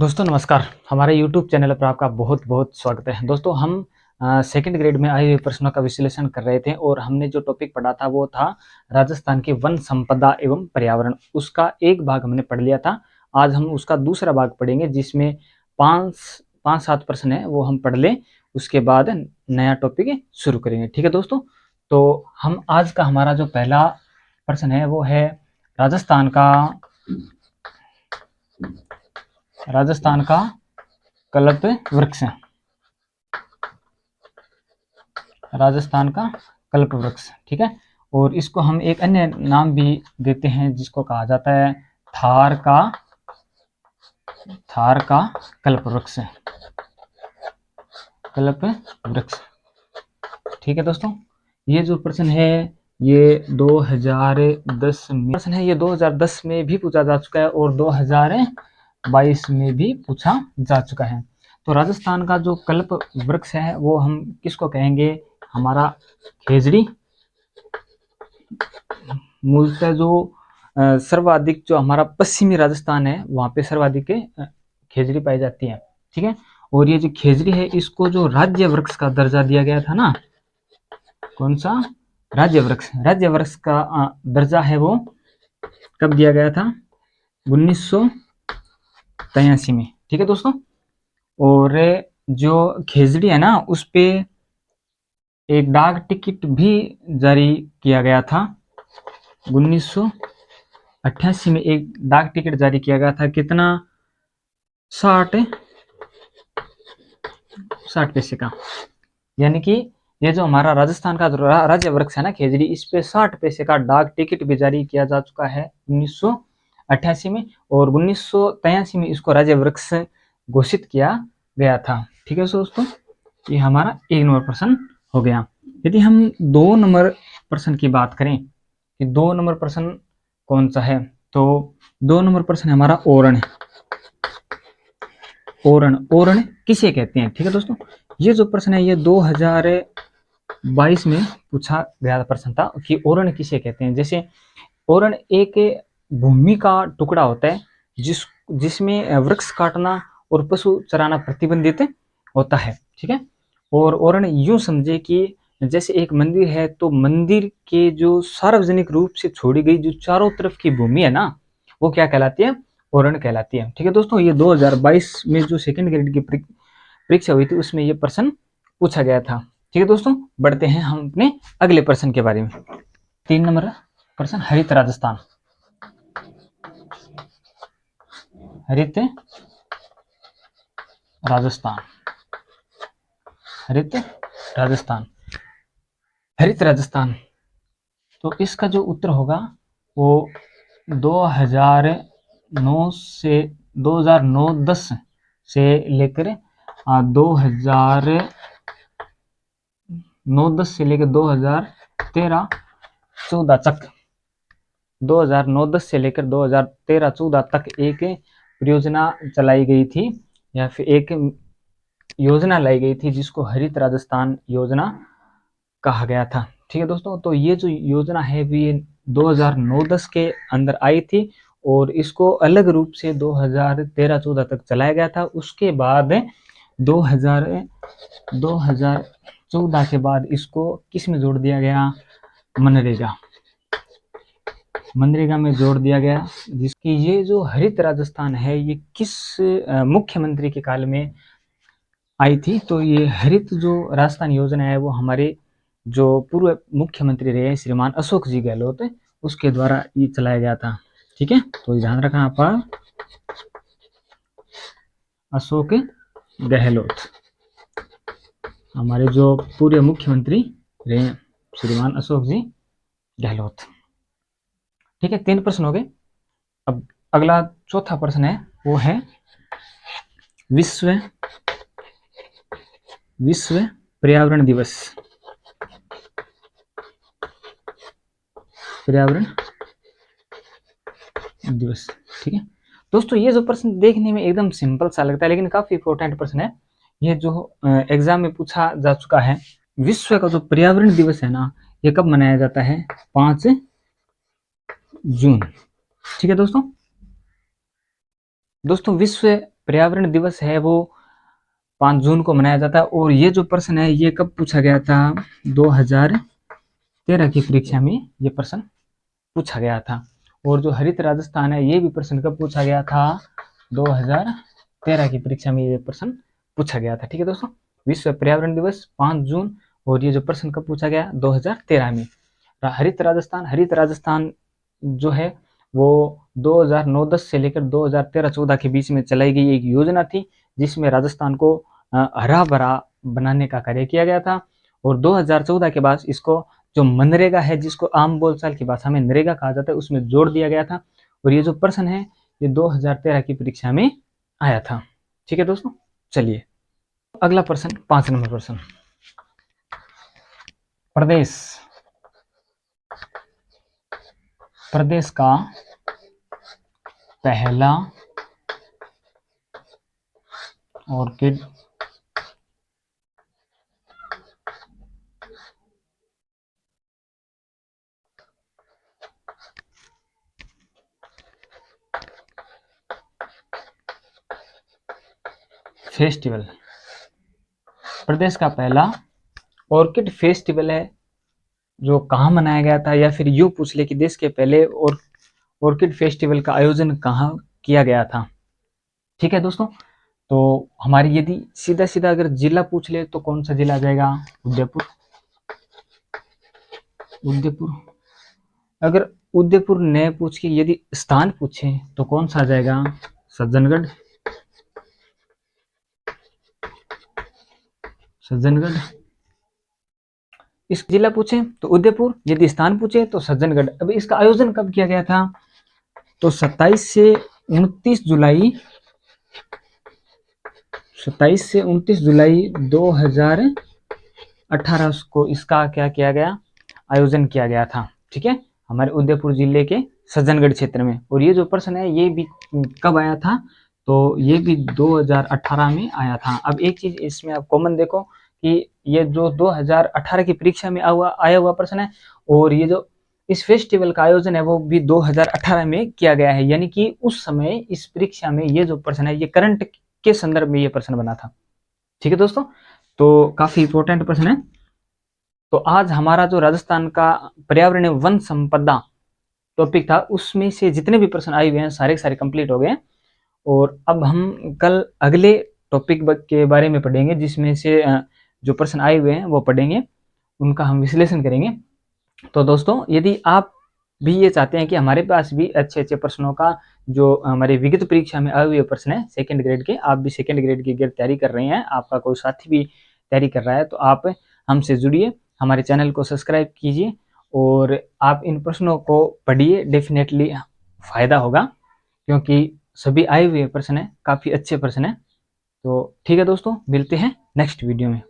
दोस्तों नमस्कार। हमारे YouTube चैनल पर आपका बहुत बहुत स्वागत है। दोस्तों हम सेकंड ग्रेड में आए हुए प्रश्नों का विश्लेषण कर रहे थे और हमने जो टॉपिक पढ़ा था वो था राजस्थान की वन संपदा एवं पर्यावरण। उसका एक भाग हमने पढ़ लिया था। आज हम उसका दूसरा भाग पढ़ेंगे जिसमें पाँच सात प्रश्न है वो हम पढ़ लें, उसके बाद नया टॉपिक शुरू करेंगे। ठीक है दोस्तों, तो हम आज का हमारा जो पहला प्रश्न है वो है राजस्थान का कल्प वृक्ष। राजस्थान का कल्प वृक्ष, ठीक है। और इसको हम एक अन्य नाम भी देते हैं जिसको कहा जाता है थार का कल्प वृक्ष। कल्प वृक्ष, ठीक है दोस्तों। ये जो प्रश्न है ये 2010 में प्रश्न है, ये 2010 में भी पूछा जा चुका है और 2022 में भी पूछा जा चुका है। तो राजस्थान का जो कल्प वृक्ष है वो हम किसको कहेंगे? हमारा खेजड़ी। मूलतः जो सर्वाधिक जो हमारा पश्चिमी राजस्थान है वहाँ पे सर्वाधिक खेजड़ी पाई जाती है, ठीक है। और ये जो खेजड़ी है इसको जो राज्य वृक्ष का दर्जा दिया गया था ना, कौन सा? राज्य वृक्ष का दर्जा है वो कब दिया गया था? 1983 में, ठीक है दोस्तों। और जो खेजड़ी है ना उस पे एक डाक टिकट भी जारी किया गया था। 1988 में एक डाक टिकट जारी किया गया था। कितना? 60 पैसे का। यानी कि ये जो हमारा राजस्थान का राज्य वृक्ष है ना खेजड़ी, इस पे 60 पैसे का डाक टिकट भी जारी किया जा चुका है 1988 में। और 1983 में इसको राज्य वृक्ष घोषित किया गया था, ठीक है दोस्तों। ये हमारा 1 नंबर प्रश्न हो गया। यदि हम 2 नंबर प्रश्न की बात करें कि 2 नंबर प्रश्न कौन सा है, तो 2 नंबर प्रश्न हमारा ओरण है। ओरण किसे कहते हैं, ठीक है दोस्तों। ये जो प्रश्न है ये 2022 में पूछा गया प्रश्न था कि ओरण किसे कहते हैं। जैसे ओरण एक भूमि का टुकड़ा होता है जिसमें वृक्ष काटना और पशु चराना प्रतिबंधित होता है, ठीक है। और ओरण यूं समझे कि जैसे एक मंदिर है तो मंदिर के जो सार्वजनिक रूप से छोड़ी गई जो चारों तरफ की भूमि है ना वो क्या कहलाती है? ओरण कहलाती है, ठीक है दोस्तों। ये 2022 में जो सेकंड ग्रेड की परीक्षा हुई थी उसमें ये प्रश्न पूछा गया था, ठीक है दोस्तों। बढ़ते हैं हम अपने अगले प्रश्न के बारे में। 3 नंबर प्रश्न, हरित राजस्थान। हरित राजस्थान, हरित राजस्थान, हरित राजस्थान। तो इसका जो उत्तर होगा वो 2009-10 से लेकर 2009-10 से लेकर 2013-14 तक 2009-10 से लेकर 2013-14 तक एक परियोजना चलाई गई थी या फिर एक योजना लाई गई थी जिसको हरित राजस्थान योजना कहा गया था, ठीक है दोस्तों। तो ये जो योजना है ये 2009-10 के अंदर आई थी और इसको अलग रूप से 2013-14 तक चलाया गया था। उसके बाद 2014 के बाद इसको किस में जोड़ दिया गया? मनरेगा में जोड़ दिया गया। जिसकी ये जो हरित राजस्थान है ये किस मुख्यमंत्री के काल में आई थी? तो ये हरित जो राजस्थान योजना है वो हमारे जो पूर्व मुख्यमंत्री रहे श्रीमान अशोक जी गहलोत उसके द्वारा ये चलाया गया था, ठीक है। तो ध्यान रखना आप, अशोक गहलोत हमारे जो पूर्व मुख्यमंत्री रहे श्रीमान अशोक जी गहलोत, ठीक है। 3 प्रश्न हो गए। अब अगला चौथा प्रश्न है वो है विश्व पर्यावरण दिवस। पर्यावरण दिवस, ठीक है दोस्तों। ये जो प्रश्न देखने में एकदम सिंपल सा लगता है लेकिन काफी इंपॉर्टेंट प्रश्न है। ये जो एग्जाम में पूछा जा चुका है। विश्व का जो पर्यावरण दिवस है ना ये कब मनाया जाता है? 5 जून, ठीक है दोस्तों। विश्व पर्यावरण दिवस है वो 5 जून को मनाया जाता है। और ये जो प्रश्न है ये कब पूछा गया था? 2013 की परीक्षा में ये प्रश्न पूछा गया था। और जो हरित राजस्थान है ये भी प्रश्न कब पूछा गया था? 2013 की परीक्षा में ये प्रश्न पूछा गया था। ठीक है दोस्तों, विश्व पर्यावरण दिवस 5 जून, और ये जो प्रश्न कब पूछा गया? 2013 में। हरित राजस्थान जो है वो 2009-10 से लेकर 2013-14 के बीच में चलाई गई एक योजना थी, जिसमें राजस्थान को हरा भरा बनाने का कार्य किया गया था। और 2014 के बाद इसको जो मनरेगा है, जिसको आम बोलचाल की भाषा में नरेगा कहा जाता है, उसमें जोड़ दिया गया था। और ये जो प्रश्न है ये 2013 की परीक्षा में आया था। ठीक है दोस्तों, चलिए अगला प्रश्न, 5 नंबर प्रश्न। प्रदेश का पहला ऑर्किड फेस्टिवल, प्रदेश का पहला ऑर्किड फेस्टिवल है जो कहाँ मनाया गया था, या फिर यूं पूछ ले कि देश के पहले ऑर्किड फेस्टिवल का आयोजन कहाँ किया गया था। ठीक है दोस्तों, तो हमारी यदि सीधा सीधा अगर जिला पूछ ले तो कौन सा जिला आ जाएगा? उदयपुर। अगर उदयपुर न पूछ के यदि स्थान पूछे तो कौन सा आ जाएगा? सज्जनगढ़। इस जिला पूछे तो उदयपुर, यदि स्थान पूछे तो सज्जनगढ़। अब इसका आयोजन कब किया गया था? तो 27 से 29 जुलाई 2018 को इसका क्या किया गया? आयोजन किया गया था। ठीक है, हमारे उदयपुर जिले के सज्जनगढ़ क्षेत्र में। और ये जो प्रश्न है ये भी कब आया था? तो ये भी 2018 में आया था। अब एक चीज इसमें आप कॉमन देखो कि ये जो 2018 की परीक्षा में आया हुआ प्रश्न है, और ये जो इस फेस्टिवल का आयोजन है वो भी 2018 में किया गया है। यानी कि उस समय इस परीक्षा में ये जो प्रश्न है ये करंट के संदर्भ में ये प्रश्न बना था। ठीक है दोस्तों, तो काफी इंपॉर्टेंट प्रश्न है। तो आज हमारा जो राजस्थान का पर्यावरण वन संपदा टॉपिक था, उसमें से जितने भी प्रश्न आए हुए हैं सारे सारे कंप्लीट हो गए। और अब हम कल अगले टॉपिक के बारे में पढ़ेंगे, जिसमें से जो प्रश्न आए हुए हैं वो पढ़ेंगे, उनका हम विश्लेषण करेंगे। तो दोस्तों, यदि आप भी ये चाहते हैं कि हमारे पास भी अच्छे अच्छे प्रश्नों का जो हमारे विगत परीक्षा में आए हुए प्रश्न है सेकंड ग्रेड के, आप भी सेकंड ग्रेड की तैयारी कर रहे हैं, आपका कोई साथी भी तैयारी कर रहा है, तो आप हमसे जुड़िए, हमारे चैनल को सब्सक्राइब कीजिए और आप इन प्रश्नों को पढ़िए। डेफिनेटली फायदा होगा, क्योंकि सभी आए हुए प्रश्न है, काफ़ी अच्छे प्रश्न है। तो ठीक है दोस्तों, मिलते हैं नेक्स्ट वीडियो में।